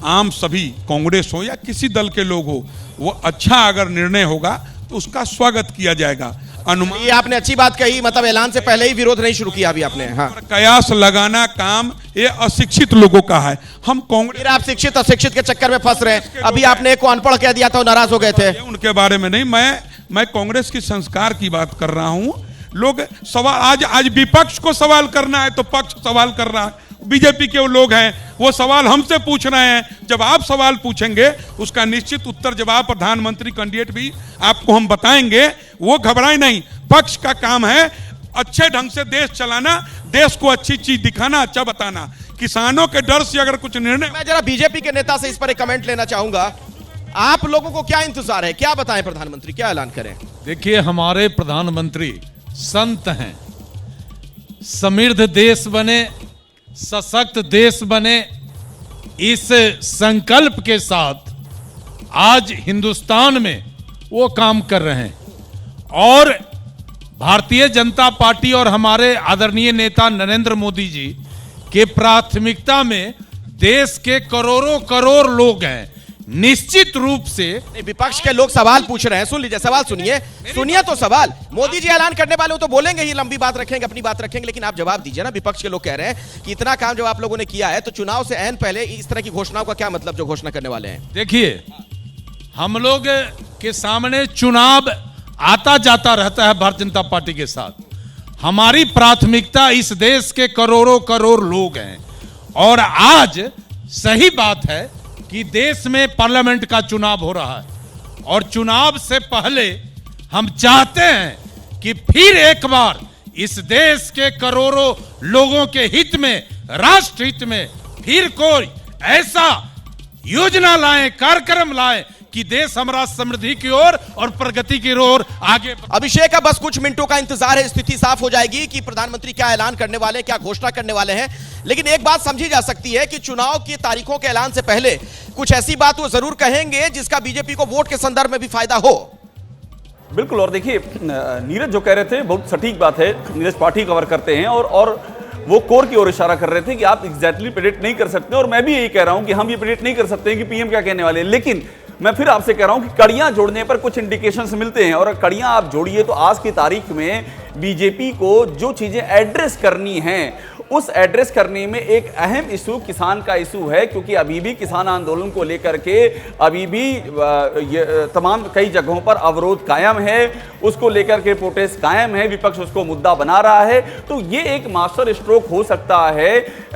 आम सभी कांग्रेस हो या किसी दल के लोग हो, वो अच्छा अगर निर्णय होगा तो उसका स्वागत किया जाएगा। अनुमान, ये आपने अच्छी बात कही, मतलब ऐलान से पहले ही विरोध नहीं शुरू किया अभी आपने। हाँ, कयास लगाना काम ये अशिक्षित लोगों का है। हम कांग्रेस, आप शिक्षित अशिक्षित के चक्कर में फंस रहे हैं। अभी आपने एक को अनपढ़ कह दिया था, नाराज हो गए थे। उनके बारे में नहीं, मैं कांग्रेस की संस्कार की बात कर रहा हूं। लोग सवाल आज विपक्ष को सवाल करना है तो पक्ष सवाल कर रहा है। बीजेपी के वो लोग हैं, वो सवाल हमसे पूछ रहे हैं। जब आप सवाल पूछेंगे उसका निश्चित उत्तर जवाब प्रधानमंत्री कैंडिडेट भी आपको हम बताएंगे। वो घबराए नहीं, पक्ष का काम है अच्छे ढंग से देश चलाना, देश को अच्छी चीज दिखाना, अच्छा बताना। किसानों के डर से अगर कुछ निर्णय, मैं जरा बीजेपी के नेता से इस पर एक कमेंट लेना चाहूंगा। आप लोगों को क्या इंतजार है, क्या बताएं प्रधानमंत्री, क्या ऐलान करें? देखिए, हमारे प्रधानमंत्री संत हैं। समृद्ध देश बने, सशक्त देश बने, इस संकल्प के साथ आज हिंदुस्तान में वो काम कर रहे हैं। और भारतीय जनता पार्टी और हमारे आदरणीय नेता नरेंद्र मोदी जी के प्राथमिकता में देश के करोड़ों करोड़ लोग हैं। निश्चित रूप से विपक्ष के लोग सवाल पूछ रहे हैं, सुन लीजिए, सवाल सुनिए तो सवाल। मोदी जी ऐलान करने वाले हो तो बोलेंगे ही, लंबी बात रखेंगे, अपनी बात रखेंगे, लेकिन आप जवाब दीजिए ना। विपक्ष के लोग कह रहे हैं कि इतना काम जब आप लोगों ने किया है तो चुनाव से ऐन पहले इस तरह की घोषणाओं का क्या मतलब, जो घोषणा करने वाले हैं? देखिए, हम लोग के सामने चुनाव आता जाता रहता है भारतीय जनता पार्टी के साथ। हमारी प्राथमिकता इस देश के करोड़ों करोड़ लोग हैं। और आज सही बात है कि देश में पार्लियामेंट का चुनाव हो रहा है और चुनाव से पहले हम चाहते हैं कि फिर एक बार इस देश के करोड़ों लोगों के हित में, राष्ट्र हित में फिर कोई ऐसा योजना लाएं, कार्यक्रम लाएं कि देश हमारा समृद्धि की ओर और प्रगति की ओर आगे। अभिषेक, अब बस कुछ मिनटों का इंतजार है, स्थिति साफ हो जाएगी कि प्रधानमंत्री क्या ऐलान करने वाले हैं, क्या घोषणा करने वाले हैं। लेकिन एक बात समझी जा सकती है कि चुनाव की तारीखों के ऐलान से पहले कुछ ऐसी बात वो जरूर कहेंगे जिसका बीजेपी को वोट के संदर्भ में भी फायदा हो। बिल्कुल, और देखिए, नीरज जो कह रहे थे बहुत सटीक बात है। नीरज पार्टी कवर करते हैं और वो कोर की ओर इशारा कर रहे थे कि आप एग्जैक्टली प्रेडिक्ट नहीं कर सकते। और मैं भी यही कह रहा हूं कि हम ये प्रेडिक्ट नहीं कर सकते हैं कि पीएम क्या कहने वाले हैं। लेकिन मैं फिर आपसे कह रहा हूं कि कड़ियां जोड़ने पर कुछ इंडिकेशंस मिलते हैं। और कड़ियां आप जोड़िए तो आज की तारीख में बीजेपी को जो चीजें एड्रेस करनी हैं उस एड्रेस करने में एक अहम इशू किसान का इशू है, क्योंकि अभी भी किसान आंदोलन को लेकर के अभी भी तमाम कई जगहों पर अवरोध कायम है, उसको लेकर के प्रोटेस्ट कायम है, विपक्ष उसको मुद्दा बना रहा है। तो ये एक मास्टर स्ट्रोक हो सकता है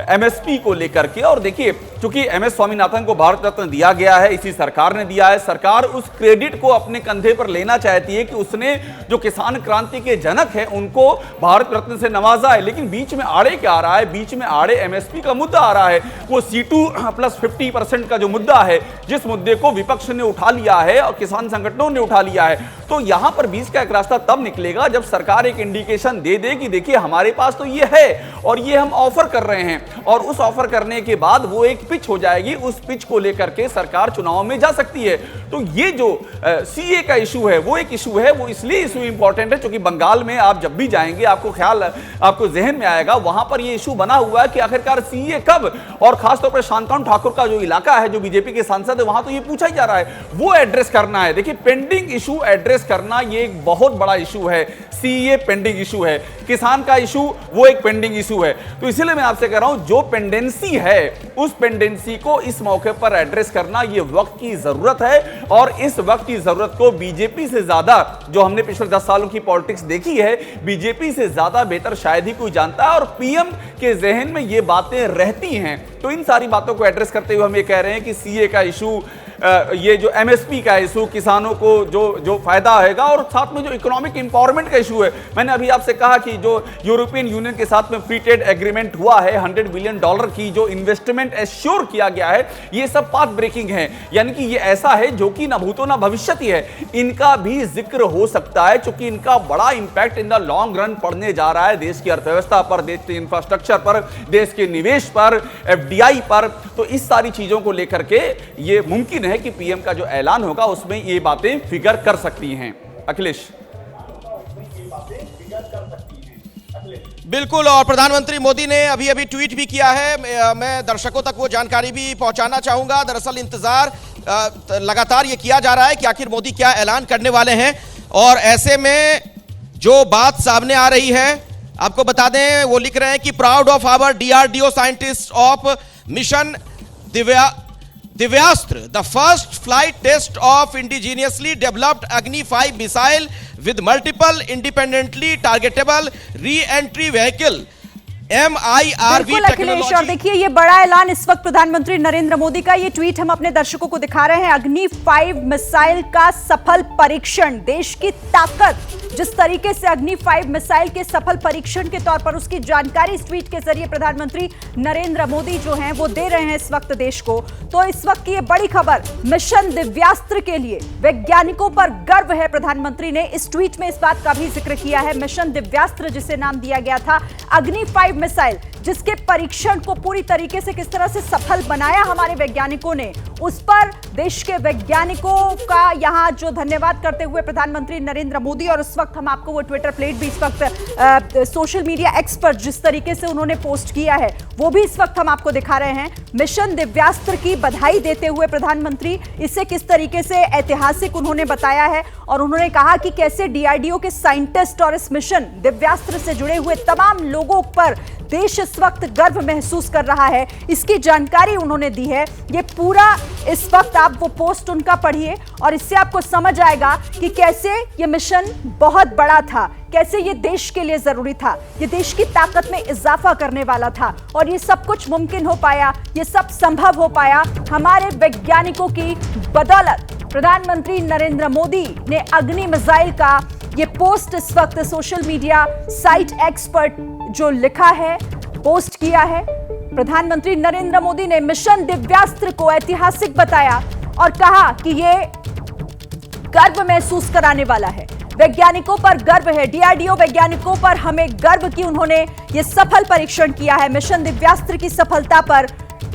एमएसपी को लेकर के। और देखिए, क्योंकि एमएस स्वामीनाथन को भारत रत्न दिया गया है, इसी सरकार ने दिया है, सरकार उस क्रेडिट को अपने कंधे पर लेना चाहती है कि उसने जो किसान क्रांति के जनक है उनको भारत रत्न से नवाजा है। लेकिन बीच में आड़े क्या आ रहा है? बीच में आड़े एमएसपी का मुद्दा आ रहा है। वो C2 प्लस 50% का जो मुद्दा है, जिस मुद्दे को विपक्ष ने उठा लिया है और किसान संगठनों ने उठा लिया है, तो यहां पर बीच का एक रास्ता तब निकलेगा जब सरकार एक इंडिकेशन दे दे कि देखिए हमारे पास तो ये है और ये हम ऑफर कर रहे हैं, और उस ऑफर करने के बाद वो एक पिच हो जाएगी, उस पिच को लेकर के सरकार चुनाव में जा सकती है। तो ये जो सीए का इशू है वो एक इशू है, वो इसलिए इशू इंपॉर्टेंट है क्योंकि बंगाल में आप जब भी जाएंगे आपको ख्याल, आपको जहन में आएगा, वहां पर ये इशू बना हुआ है कि आखिरकार सीए कब, और खासतौर पर शांतानु ठाकुर का जो इलाका है, जो बीजेपी के सांसद है, वहां तो ये पूछा ही जा रहा है, वो एड्रेस करना है। देखिए, पेंडिंग इशू एड्रेस करना ये एक बहुत बड़ा इशू है। सीए पेंडिंग इशू है, किसान का इशू वो एक पेंडिंग इशू है। तो इसीलिए मैं आपसे कह रहा हूं, जो पेंडेंसी है उस पेंडेंसी को इस मौके पर एड्रेस करना ये वक्त की जरूरत है, और इस वक्त की जरूरत को बीजेपी से ज्यादा, जो हमने पिछले 10 सालों की पॉलिटिक्स देखी है, बीजेपी से ज्यादा बेहतर शायद ही कोई जानता है, और पीएम के जहन में ये बातें रहती हैं। तो इन सारी बातों को एड्रेस करते हुए हम ये कह रहे हैं कि सीए का इशू, ये जो एमएसपी का इशू, किसानों को जो फायदा होगा, और साथ में जो इकोनॉमिक इंपावरमेंट का इशू है, मैंने अभी आपसे कहा कि जो यूरोपियन यूनियन के साथ में फ्री ट्रेड एग्रीमेंट हुआ है, $100 बिलियन की जो इन्वेस्टमेंट एश्योर किया गया है, ये सब पाथ ब्रेकिंग है। यानी कि ये ऐसा है जो कि न भूतो न भविष्यति है, इनका भी जिक्र हो सकता है, क्योंकि इनका बड़ा impact in the long run पड़ने जा रहा है देश की अर्थव्यवस्था पर, देश के इंफ्रास्ट्रक्चर पर, देश के निवेश पर, एफडीआई पर। तो इस सारी चीजों को लेकर के ये मुमकिन है कि पीएम का जो ऐलान होगा उसमें ये बातें फिगर कर सकती हैं। अखिलेश, बिल्कुल, और प्रधानमंत्री मोदी ने अभी अभी ट्वीट भी किया है। मैं दर्शकों तक वो जानकारी भी पहुंचाना चाहूंगा। दरअसल इंतजार लगातार ये किया जा रहा है कि आखिर मोदी क्या ऐलान करने वाले हैं, और ऐसे में जो बात सामने आ रही है आपको बता दें, वो लिख रहे हैं कि proud of our DRDO scientist of mission Divyastra, the first flight test of indigenously developed Agni 5 missile with multiple independently targetable re-entry vehicle MIRV technology. और देखिए, ये बड़ा ऐलान इस वक्त प्रधानमंत्री नरेंद्र मोदी का, ये ट्वीट हम अपने दर्शकों को दिखा रहे हैं। अग्नि 5 मिसाइल का सफल परीक्षण, देश की ताकत, जिस तरीके से अग्नि 5 मिसाइल के सफल परीक्षण के तौर पर उसकी जानकारी इस ट्वीट के जरिए प्रधानमंत्री नरेंद्र मोदी जो हैं वो दे रहे हैं इस वक्त देश को। तो इस वक्त की ये बड़ी खबर, मिशन दिव्यास्त्र के लिए वैज्ञानिकों पर गर्व है। प्रधानमंत्री ने इस ट्वीट में इस बात का भी जिक्र किया है। मिशन दिव्यास्त्र, जिसे नाम दिया गया था अग्नि 5 मिसाइल, जिसके परीक्षण को पूरी तरीके से किस तरह से सफल बनाया हमारे वैज्ञानिकों ने, उस पर देश के वैज्ञानिकों का यहां जो धन्यवाद करते हुए प्रधानमंत्री नरेंद्र मोदी, और इस वक्त हम आपको वो ट्विटर प्लेट भी इस वक्त सोशल मीडिया एक्स पर जिस तरीके से उन्होंने पोस्ट किया है वो भी इस वक्त हम आपको दिखा रहे हैं। मिशन दिव्यास्त्र की बधाई देते हुए प्रधानमंत्री इसे किस तरीके से ऐतिहासिक उन्होंने बताया है, और उन्होंने कहा कि कैसे डीआरडीओ के साइंटिस्ट और इस मिशन दिव्यास्त्र से जुड़े हुए तमाम लोगों पर देश इस वक्त गर्व महसूस कर रहा है, इसकी जानकारी उन्होंने दी है। ये पूरा इस वक्त आप वो पोस्ट उनका पढ़िए और इससे आपको समझ आएगा कि कैसे ये मिशन बहुत बड़ा था, कैसे ये देश के लिए जरूरी था, ये देश की ताकत में इजाफा करने वाला था, और ये सब कुछ मुमकिन हो पाया, ये सब संभव हो पाया हमारे वैज्ञानिकों की बदौलत। प्रधानमंत्री नरेंद्र मोदी ने अग्नि मिसाइल का ये पोस्ट इस वक्त सोशल मीडिया साइट एक्सपर्ट जो लिखा है, पोस्ट किया है। प्रधानमंत्री नरेंद्र मोदी ने मिशन दिव्यास्त्र को ऐतिहासिक बताया और कहा कि ये गर्व महसूस कराने वाला है, वैज्ञानिकों पर गर्व है, डीआरडीओ वैज्ञानिकों पर हमें गर्व कि उन्होंने ये सफल परीक्षण किया है। मिशन दिव्यास्त्र की सफलता पर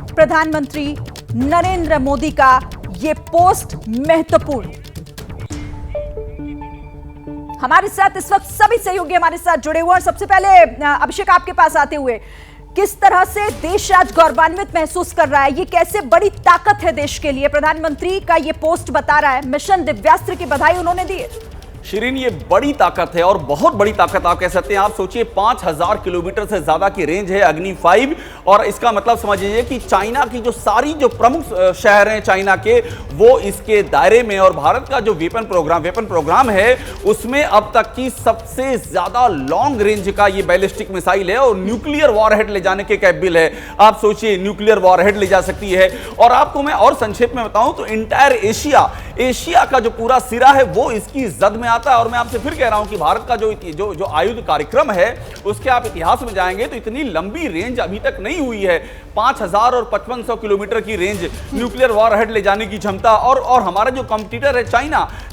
प्रधानमंत्री नरेंद्र मोदी का ये पोस्ट महत्वपूर्ण। हमारे साथ इस वक्त सभी सहयोगी हमारे साथ जुड़े हुए हैं। सबसे पहले अभिषेक, आपके पास आते हुए, किस तरह से देश आज गौरवान्वित महसूस कर रहा है, ये कैसे बड़ी ताकत है देश के लिए? प्रधानमंत्री का ये पोस्ट बता रहा है, मिशन दिव्यास्त्र की बधाई उन्होंने दी है। शिरीन, ये बड़ी ताकत है और बहुत बड़ी ताकत आप कह सकते हैं। आप सोचिए 5000 किलोमीटर से ज्यादा की रेंज है अग्नि 5, और इसका मतलब समझ लीजिए कि चाइना की जो सारी जो प्रमुख शहर हैं चाइना के, वो इसके दायरे में। और भारत का जो वेपन प्रोग्राम है उसमें अब तक की सबसे ज्यादा लॉन्ग रेंज का ये बैलिस्टिक मिसाइल है और न्यूक्लियर वॉरहेड ले जाने के कैपेबल है। आप सोचिए न्यूक्लियर वॉरहेड ले जा सकती है। और आपको मैं और संक्षेप में बताऊं तो इंटायर एशिया का जो पूरा सिरा है वो इसकी जद में आता है। और मैं आपसे फिर कह रहा हूं कि भारत का जो आयुध कार्यक्रम है उसके आप इतिहास में जाएंगे तो इतनी लंबी रेंज अभी तक नहीं हुई है। 5000 और 5500 किलोमीटर की रेंज न्यूक्लियर वॉरहेड ले जाने की क्षमता। और हमारा जो कॉम्पिटिटर है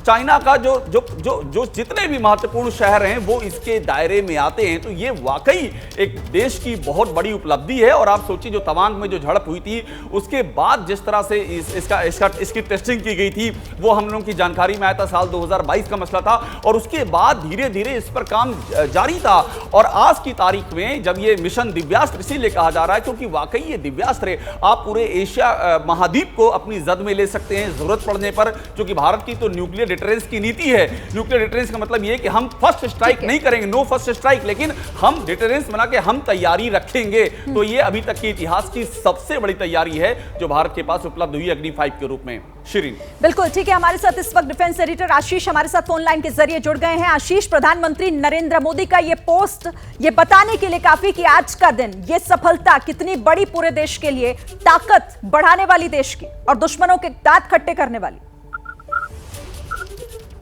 चाइना का जो जितने भी महत्वपूर्ण शहर हैं वो इसके दायरे में आते हैं। तो ये वाकई एक देश की बहुत बड़ी उपलब्धि है। और आप सोचिए जो तवांग में जो झड़प हुई थी उसके बाद जिस तरह से इसकी टेस्टिंग की गई थी वो हम लोगों की जानकारी में आया था, साल 2022 का मसला था। और उसके बाद धीरे धीरे इस पर काम जारी था। और आज की तारीख में जब ये मिशन दिव्यास्त्र इसीलिए कहा जा रहा है क्योंकि वाकई ये दिव्यास्त्र आप पूरे एशिया महाद्वीप को अपनी जद में ले सकते हैं जरूरत पड़ने पर। क्योंकि भारत की तो न्यूक्लियर डिटरेंस की नीति है। न्यूक्लियर डिटरेंस का मतलब ये कि हम फर्स्ट स्ट्राइक नहीं करेंगे, नो फर्स्ट स्ट्राइक, लेकिन हम डिटरेंस बना के हम तैयारी रखेंगे। तो ये अभी तक के इतिहास की सबसे बड़ी तैयारी है जो भारत के पास उपलब्ध हुई अग्नि 5 के रूप में। शिरीन, बिल्कुल ठीक है। हमारे साथ इस वक्त डिफेंस एडिटर आशीष हमारे साथ फोन लाइन के जरिए जुड़ गए हैं। आशीष, प्रधानमंत्री नरेंद्र मोदी का ये पोस्ट ये बताने के लिए काफी कि आज का दिन, ये सफलता कितनी बड़ी पूरे देश के लिए, ताकत बढ़ाने वाली देश की और दुश्मनों के दांत खट्टे करने वाली।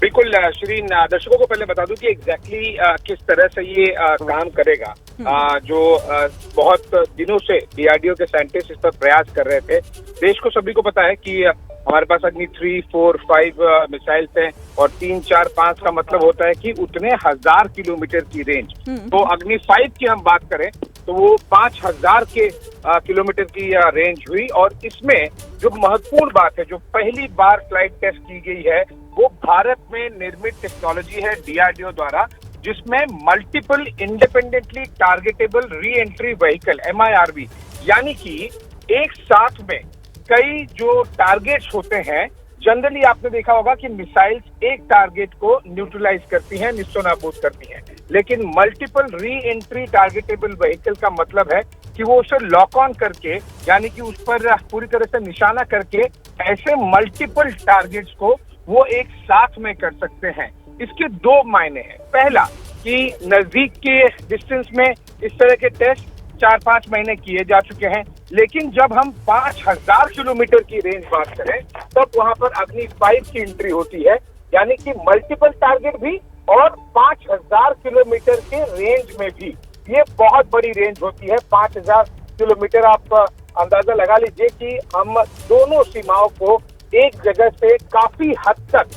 बिल्कुल शिरीन, दर्शकों को पहले बता दूं कि एग्जैक्टली किस तरह से ये काम करेगा। जो बहुत दिनों से डीआरडीओ के साइंटिस्ट इस पर प्रयास कर रहे थे। देश को सभी को पता है कि हमारे पास अग्नि 3, 4, 5 मिसाइल्स हैं और 3, 4, 5 का मतलब होता है कि उतने 1000 किलोमीटर की रेंज। तो अग्नि 5 की हम बात करें तो वो 5000 के किलोमीटर की रेंज हुई। और इसमें जो महत्वपूर्ण बात है, जो पहली बार फ्लाइट टेस्ट की गई है वो भारत में निर्मित टेक्नोलॉजी है डीआरडीओ द्वारा, जिसमें multiple independently targetable re entry vehicle MIRV, यानी कि एक साथ में कई जो टारगेट्स होते हैं। जनरली आपने देखा होगा कि मिसाइल्स एक टारगेट को न्यूट्रलाइज करती हैं, निस्तो-नाबूद करती हैं, लेकिन multiple re entry targetable vehicle का मतलब है कि वो उसे लॉक ऑन करके, यानी कि उस पर पूरी तरह से निशाना करके ऐसे मल्टीपल टारगेट्स को वो एक साथ में कर सकते हैं। इसके दो मायने हैं। पहला कि नजदीक के डिस्टेंस में इस तरह के टेस्ट 4-5 महीने किए जा चुके हैं, लेकिन जब हम 5000 किलोमीटर की रेंज बात करें तब वहां पर अग्नि 5 की एंट्री होती है, यानी कि मल्टीपल टारगेट भी और 5000 किलोमीटर के रेंज में भी। ये बहुत बड़ी रेंज होती है 5000 किलोमीटर। आप अंदाजा लगा लीजिए कि हम दोनों सीमाओं को एक जगह से काफी हद तक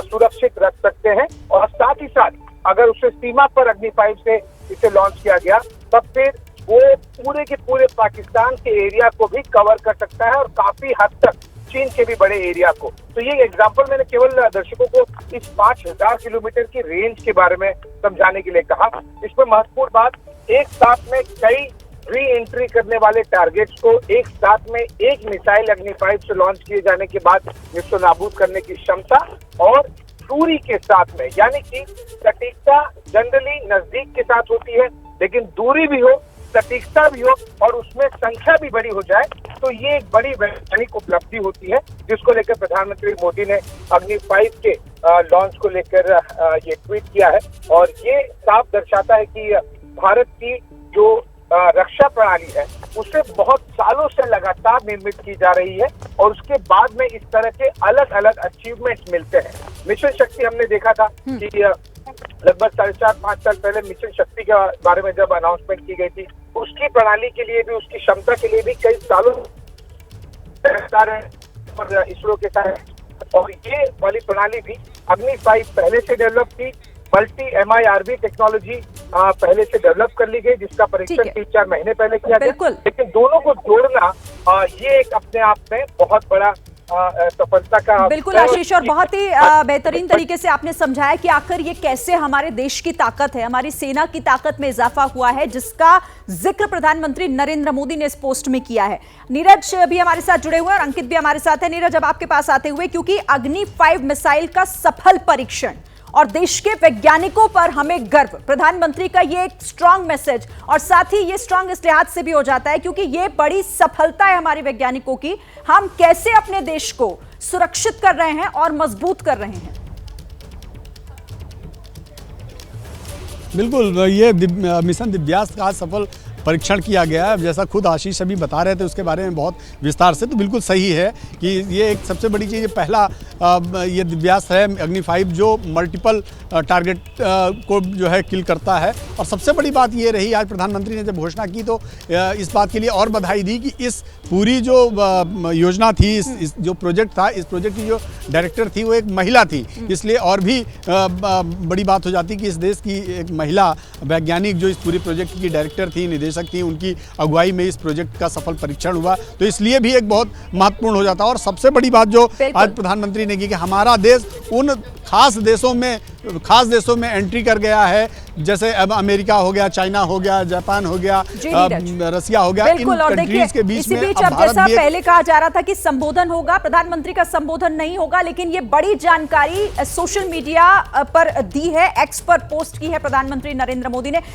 सुरक्षित रख सकते हैं। और साथ ही साथ अगर उसे सीमा पर अग्नि 5 से इसे लॉन्च किया गया तब फिर वो पूरे के पूरे पाकिस्तान के एरिया को भी कवर कर सकता है और काफी हद तक चीन के भी बड़े एरिया को। तो ये एग्जांपल मैंने केवल दर्शकों को इस 5000 किलोमीटर की रेंज के बारे में समझाने के लिए कहा। इसमें महत्वपूर्ण बात, एक साथ में कई री एंट्री करने वाले टारगेट्स को एक साथ में एक मिसाइल अग्नि 5 से लॉन्च किए जाने के बाद निस्तो-नाबूद करने की क्षमता और दूरी के साथ में, यानी कि सटीकता जनरली नजदीक के साथ होती है, लेकिन दूरी भी हो, सटीकता भी हो और उसमें संख्या भी बड़ी हो जाए, तो ये एक बड़ी वैज्ञानिक उपलब्धि होती है, जिसको लेकर प्रधानमंत्री मोदी ने अग्नि 5 के लॉन्च को लेकर ये ट्वीट किया है। और ये साफ दर्शाता है कि भारत की जो रक्षा प्रणाली है उसे बहुत सालों से लगातार निर्मित की जा रही है और उसके बाद में इस तरह के अलग अलग अचीवमेंट्स मिलते हैं। मिशन शक्ति हमने देखा था कि लगभग 4.5-5 साल पहले मिशन शक्ति के बारे में जब अनाउंसमेंट की गई थी, उसकी प्रणाली के लिए भी, उसकी क्षमता के लिए भी कई सालों और इसरो के साथ, और ये वाली प्रणाली भी अग्नि 5 पहले से डेवलप की, मल्टी MIRV टेक्नोलॉजी पहले से डेवलप कर ली गई, जिसका परीक्षण 3-4 महीने पहले किया गया। लेकिन दोनों को जोड़ना ये एक अपने आप में बहुत बड़ा सफलता का। बिल्कुल आशीष, और बहुत ही बेहतरीन तरीके से आपने समझाया कि आखिर ये कैसे हमारे देश की ताकत है, हमारी सेना की ताकत में इजाफा हुआ है, जिसका जिक्र प्रधानमंत्री नरेंद्र मोदी ने इस पोस्ट में किया है। नीरज भी हमारे साथ जुड़े हुए हैं और अंकित भी हमारे साथ है। नीरज, अब आपके पास आते हुए, क्योंकि अग्नि 5 मिसाइल का सफल परीक्षण और देश के वैज्ञानिकों पर हमें गर्व। प्रधानमंत्री का ये एक स्ट्रांग मैसेज, और साथ ही ये स्ट्रांग इस लिहाज से भी हो जाता है क्योंकि ये बड़ी सफलता है हमारे वैज्ञानिकों की। हम कैसे अपने देश को सुरक्षित कर रहे हैं और मजबूत कर रहे हैं। बिल्कुल, ये मिशन दिव्यास का सफल परीक्षण किया गया है। जैसा खुद आशीष अभी बता रहे थे उसके बारे में बहुत विस्तार से, तो बिल्कुल सही है कि ये एक सबसे बड़ी चीज़, पहला ये दिव्यास है अग्नि 5 जो मल्टीपल टारगेट को जो है किल करता है। और सबसे बड़ी बात ये रही, आज प्रधानमंत्री ने जब घोषणा की तो इस बात के लिए और बधाई दी कि इस पूरी जो योजना थी, इस जो प्रोजेक्ट था, इस प्रोजेक्ट की जो डायरेक्टर थी वो एक महिला थी। इसलिए और भी बड़ी बात हो जाती कि इस देश की एक महिला वैज्ञानिक जो इस पूरी प्रोजेक्ट की डायरेक्टर थी, निदेशक थी, उनकी अगुवाई में इस प्रोजेक्ट का सफल परीक्षण हुआ। तो इसलिए भी एक बहुत महत्वपूर्ण हो जाता है। और सबसे बड़ी बात जो आज प्रधानमंत्री ने की कि हमारा देश उन खास देशों में एंट्री कर गया है, जैसे अब अमेरिका हो गया, चाइना हो गया, जापान हो गया, रसिया हो गया। बिल्कुल, और देखिए इसी बीच अब जैसा पहले कहा जा रहा था कि संबोधन होगा, प्रधानमंत्री का संबोधन नहीं होगा, लेकिन ये बड़ी जानकारी सोशल मीडिया पर दी है, एक्स पर पोस्ट की है प्रधानमंत्री नरेंद्र मोदी ने।